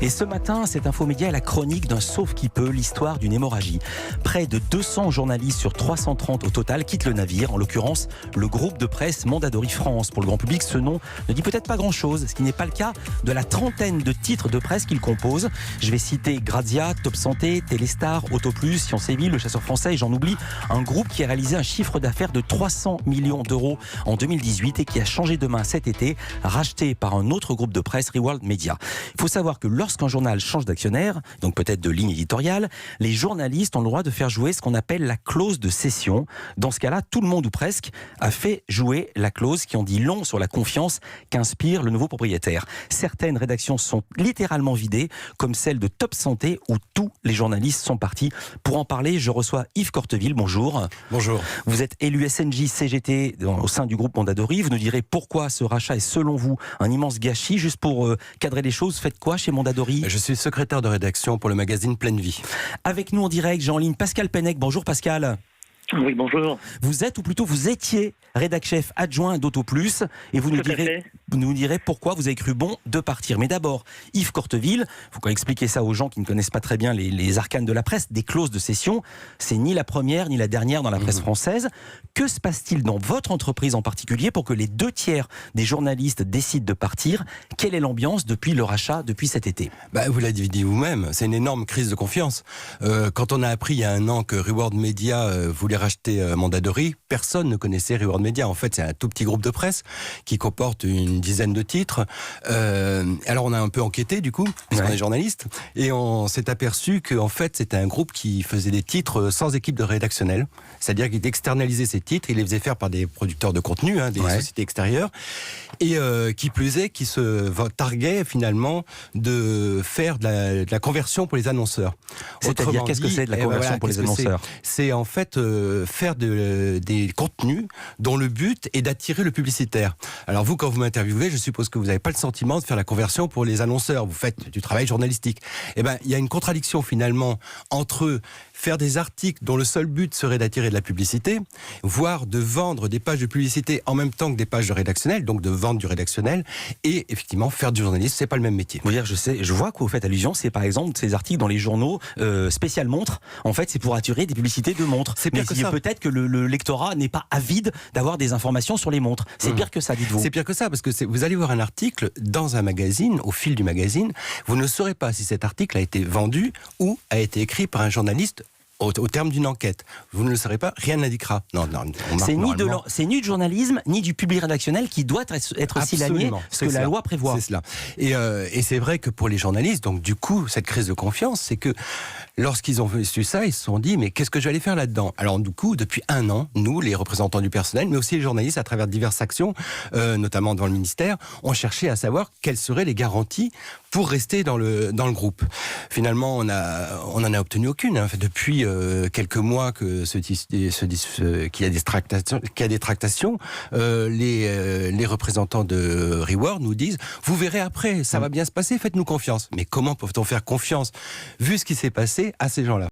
Et ce matin, cette infomédia est la chronique d'un sauve-qui-peut, l'histoire d'une hémorragie. Près de 200 journalistes sur 330 au total quittent le navire, en l'occurrence le groupe de presse Mondadori France. Pour le grand public, ce nom ne dit peut-être pas grand-chose, ce qui n'est pas le cas de la trentaine de titres de presse qu'il compose. Je vais citer Grazia, Top Santé, Téléstar, Autoplus, Sciences et Vie, Le Chasseur Français et j'en oublie. Un groupe qui a réalisé un chiffre d'affaires de 300 millions d'euros en 2018 et qui a changé de main cet été, racheté par un autre groupe de presse, Reworld Media. Il faut savoir que lorsqu'un journal change d'actionnaire, donc peut-être de ligne éditoriale, les journalistes ont le droit de faire jouer ce qu'on appelle la clause de cession. Dans ce cas-là, tout le monde ou presque a fait jouer la clause qui en dit long sur la confiance qu'inspire le nouveau propriétaire. Certaines rédactions sont littéralement vidées, comme celle de Top Santé où tous les journalistes sont partis. Pour en parler, je reçois Yves Corteville. Bonjour. Bonjour. Vous êtes élu SNJ CGT au sein du groupe Mondadori. Vous nous direz pourquoi ce rachat est selon vous un immense gâchis. Juste pour cadrer les choses, faites quoi chez Mondadori ? Je suis secrétaire de rédaction pour le magazine Pleine Vie. Avec nous en direct, j'ai en ligne Pascal Pennec. Bonjour Pascal. Oui, bonjour. Vous êtes, ou plutôt vous étiez, rédac-chef adjoint d'Autoplus et vous nous direz pourquoi vous avez cru bon de partir. Mais d'abord, Yves Corteville, il faut quand même expliquer ça aux gens qui ne connaissent pas très bien les arcanes de la presse, des clauses de cession. C'est ni la première ni la dernière dans la presse française. Que se passe-t-il dans votre entreprise en particulier pour que les 2/3 des journalistes décident de partir ? Quelle est l'ambiance depuis le rachat, depuis cet été ? Vous l'avez dit vous-même, c'est une énorme crise de confiance. Quand on a appris il y a un an que Reworld Media voulait racheter Mondadori, personne ne connaissait Reworld Media. En fait, c'est un tout petit groupe de presse qui comporte une dizaine de titres. Alors on a un peu enquêté du coup, puisqu'on est journaliste, et on s'est aperçu qu'en fait c'était un groupe qui faisait des titres sans équipe de rédactionnel, c'est-à-dire qu'il externalisait ses titres, il les faisait faire par des producteurs de contenu, des sociétés extérieures, et qui plus est, qui se targuait finalement de faire de la conversion pour les annonceurs. C'est-à-dire, qu'est-ce que c'est de la conversion pour les annonceurs ? C'est en fait faire des contenus dont le but est d'attirer le publicitaire. Alors vous, quand vous m'interviewez, je suppose que vous n'avez pas le sentiment de faire la conversion pour les annonceurs. Vous faites du travail journalistique. Il y a une contradiction finalement entre faire des articles dont le seul but serait d'attirer de la publicité, voire de vendre des pages de publicité en même temps que des pages de rédactionnel, donc de vendre du rédactionnel, et effectivement faire du journalisme, c'est pas le même métier. Vous dire, je vois que vous faites allusion, c'est par exemple ces articles dans les journaux spécial montres. En fait, c'est pour attirer des publicités de montres. C'est pire que ça. Peut-être que le lectorat n'est pas avide d'avoir des informations sur les montres. C'est pire que ça, dites-vous. C'est pire que ça, parce que vous allez voir un article dans un magazine, au fil du magazine, vous ne saurez pas si cet article a été vendu ou a été écrit par un journaliste au terme d'une enquête. Vous ne le saurez pas, rien n'indiquera. C'est ni du journalisme, ni du public rédactionnel qui doit être signé, ce que la loi prévoit. C'est cela. Et c'est vrai que pour les journalistes, donc du coup, cette crise de confiance, c'est que lorsqu'ils ont su ça, ils se sont dit, mais qu'est-ce que je vais aller faire là-dedans ? Alors du coup, depuis un an, nous, les représentants du personnel, mais aussi les journalistes, à travers diverses actions, notamment devant le ministère, ont cherché à savoir quelles seraient les garanties pour rester dans le groupe. Finalement, on en a obtenu aucune. Depuis quelques mois qu'il y a des tractations, les représentants de Reworld nous disent, vous verrez après, ça va bien se passer, faites-nous confiance. Mais comment peut-on faire confiance, vu ce qui s'est passé, à ces gens-là ?